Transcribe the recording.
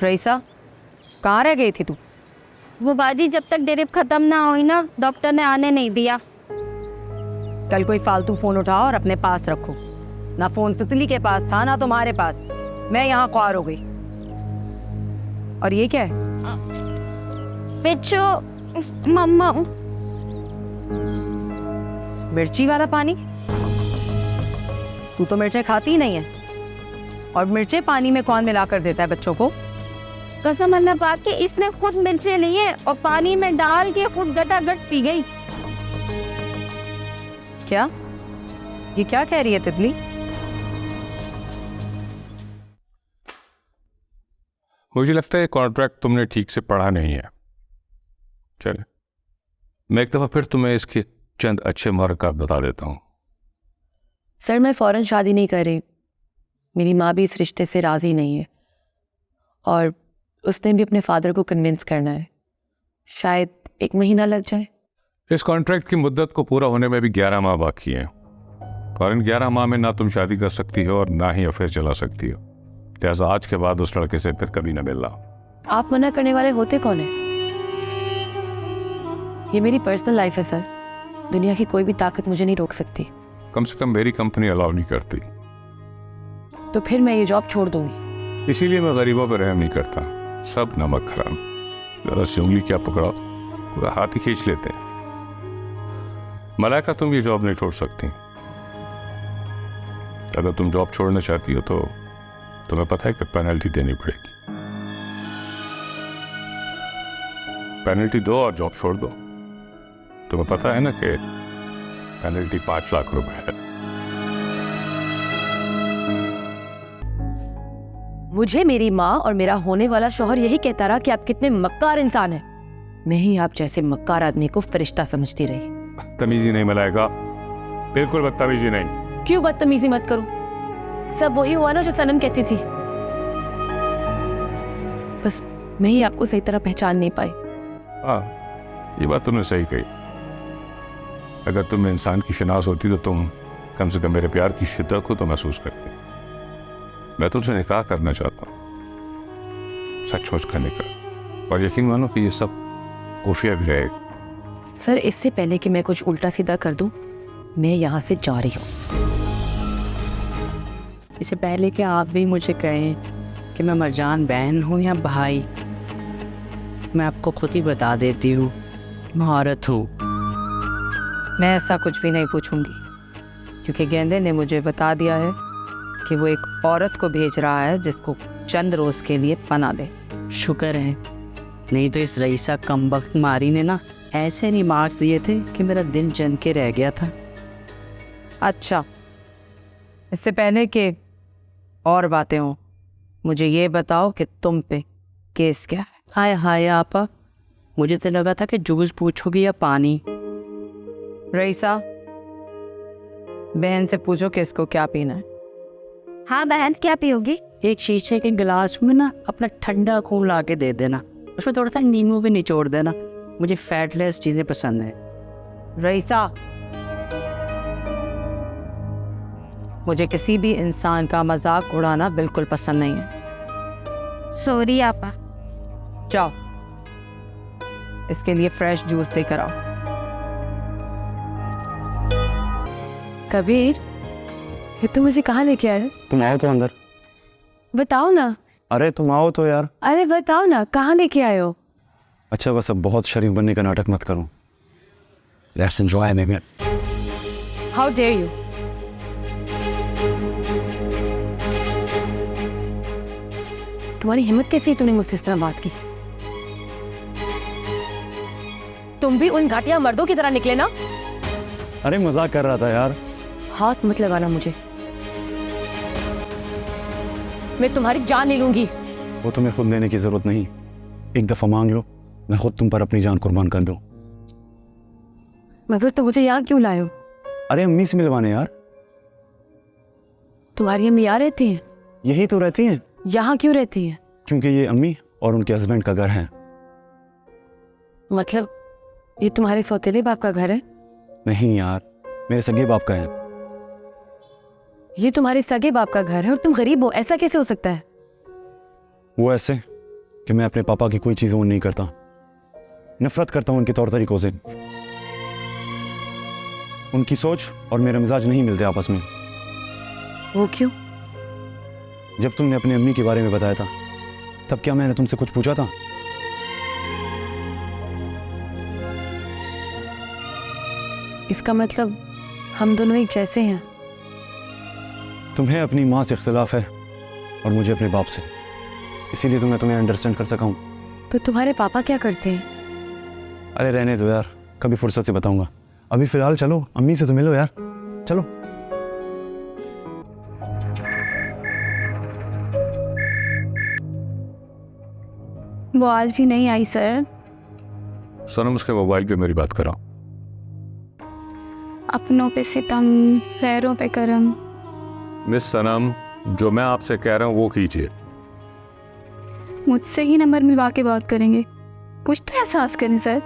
रईसा, कहाँ रह गई थी तू? वो बाजी जब तक ड्रिप खत्म ना हुई ना, डॉक्टर ने आने नहीं दिया। कल कोई फालतू फोन उठाओ और अपने पास रखो। ना फोन तितली के पास था ना तुम्हारे पास। मैं यहाँ ख्वार हो गई। और ये क्या है? पिच्चू, मम्मा। मिर्ची वाला पानी? तू तो मिर्चें खाती ही नहीं है। और मिर्चें पानी में कौन मिला कर देता है बच्चों को? कसम अल्लाह पाक की, इसने खुद मिर्चें ली है और पानी में डाल के खुद गटागट पी गई। क्या? ये क्या कह रही है तितली? मुझे लगता है कॉन्ट्रैक्ट तुमने ठीक से पढ़ा नहीं है। चले, मैं एक दफ़ा फिर तुम्हें इसके चंद अच्छे मौक़ात बता देता हूँ। सर, मैं फ़ौरन शादी नहीं कर रही। मेरी माँ भी इस रिश्ते से राज़ी नहीं है और उसने भी अपने फादर को कन्विंस करना है। शायद 1 महीना लग जाए। इस कॉन्ट्रैक्ट की मुद्दत को पूरा होने में भी 11 माह बाकी हैं और इन 11 माह में ना तुम शादी कर सकती हो और ना ही अफेयर चला सकती हो। लिहाजा आज के बाद उस लड़के से फिर कभी न मिलना। आप मना करने वाले होते कौन है? ये मेरी पर्सनल लाइफ है सर। दुनिया की कोई भी ताकत मुझे नहीं रोक सकती। कम से कम मेरी कंपनी अलाउ नहीं करती। तो फिर मैं ये जॉब छोड़ दूंगी। इसीलिए मैं गरीबों पर रहम नहीं करता। सब नमक हराम। जरा सी उंगली क्या पकड़ाओ, पूरा हाथ ही खींच लेते हैं। मलाइका, तुम ये जॉब नहीं छोड़ सकती। अगर तुम जॉब छोड़ना चाहती हो तो तुम्हें पता है कि पेनल्टी देनी पड़ेगी। पेनल्टी दो और जॉब छोड़ दो। तुम्हें पता है ना कि पेनल्टी 5 लाख रुपए है। मुझे मेरी माँ और मेरा होने वाला शौहर यही कहता रहा कि आप कितने मक्कार इंसान हैं। मैं ही आप जैसे मक्कार आदमी को फरिश्ता समझती रही। बदतमीजी नहीं मलाइका, बिल्कुल बदतमीजी नहीं। क्यों बदतमीजी मत करूं? सब वही हुआ ना जो सनम कहती थी। बस मैं ही आपको सही तरह पहचान नहीं पाई। हाँ, ये बात तुमने सही कही। अगर तुम इंसान की शिनाख्त होती तो तुम कम से कम मेरे प्यार की शिद्दत को तो महसूस करते। मैं तुमसे निकाह करना चाहता हूँ, सचमुच करने का। और यकीन मानो कि ये सब खुफिया भी रहेगा। सर, इससे पहले कि मैं कुछ उल्टा सीधा कर दूं, मैं यहाँ से जा रही हूँ। इससे पहले कि आप भी मुझे कहें कि मैं मरजान बहन हूँ या भाई, मैं आपको खुद ही बता देती हूँ, मैं औरत हूँ। मैं ऐसा कुछ भी नहीं पूछूंगी, क्योंकि गेंदे ने मुझे बता दिया है कि वो एक औरत को भेज रहा है जिसको चंद रोज के लिए पना दे। शुक्र है, नहीं तो इस रईसा कमबख्त मारी ने ना ऐसे रिमार्क्स दिए थे कि मेरा दिल जन के रह गया था। अच्छा, इससे पहले कि और बातें हों, मुझे ये बताओ कि तुम पे केस क्या है? हाय हाय आपा, मुझे तो लगा था कि जूस पूछोगी या पानी। रईसा, बहन से पूछो कि इसको क्या पीना है। हाँ बहन, क्या पियोगी? एक शीशे के गिलास में ना अपना ठंडा खून ला के दे देना, उसमें थोड़ा सा नींबू भी निचोड़ देना। मुझे फैटलेस चीज़ें पसंद है। रईसा, मुझे किसी भी इंसान का मजाक उड़ाना बिल्कुल पसंद नहीं है। सॉरी आपा। जाओ, इसके लिए फ्रेश जूस लेकर आओ। कबीर, ये तुम मुझे कहाँ लेके आए? तुम आओ तो अंदर। बताओ ना। अरे तुम आओ तो यार। अरे बताओ ना, कहाँ लेके आए हो? अच्छा, बस अब बहुत शरीफ बनने का नाटक मत करो। Let's enjoy baby. How dare you! तुम्हारी हिम्मत कैसे है? तुमने मुझसे इस तरह बात की? तुम भी उन घाटिया मर्दों की तरह निकले ना? अरे मजाक कर रहा था यार। हाथ मत लगाना मुझे, मैं तुम्हारी जान ले लूंगी। वो तुम्हें खुद लेने की जरूरत नहीं, एक दफा मांग लो, मैं खुद तुम पर अपनी जान कुर्बान कर दूं। मगर तो मुझे यहाँ क्यों लाए हो? अरे अम्मी से मिलवाने यार। तुम्हारी अम्मी यहाँ रहती हैं? यही तो रहती हैं। यहाँ क्यों रहती हैं? क्योंकि ये अम्मी और उनके हस्बैंड का घर है। मतलब ये तुम्हारे सौतेले बाप का घर है? नहीं यार, मेरे सगे बाप का है। ये तुम्हारे सगे बाप का घर है और तुम गरीब हो, ऐसा कैसे हो सकता है? वो ऐसे कि मैं अपने पापा की कोई चीज़ ओन नहीं करता। नफरत करता हूँ उनके तौर तरीकों से। उनकी सोच और मेरा मिजाज नहीं मिलते आपस में। वो क्यों? जब तुमने अपनी अम्मी के बारे में बताया था, तब क्या मैंने तुमसे कुछ पूछा था? इसका मतलब हम दोनों एक जैसे हैं। तुम्हें अपनी माँ से इख्तिलाफ है और मुझे अपने बाप से, इसीलिए तो मैं तुम्हें अंडरस्टैंड कर सका हूँ। तो तुम्हारे पापा क्या करते हैं? अरे रहने दो यार, कभी फुर्सत से बताऊंगा। अभी फिलहाल चलो अम्मी से तो मिलो यार, चलो। वो आज भी नहीं आई सर। सनम, उसके मोबाइल पे मेरी बात कराओ। अपनों पे सितम, गैरों पे करम। मिस सनम, जो मैं आपसे कह रहा हूँ वो कीजिए। मुझसे ही नंबर मिलवा के बात करेंगे, कुछ तो एहसास करें सर।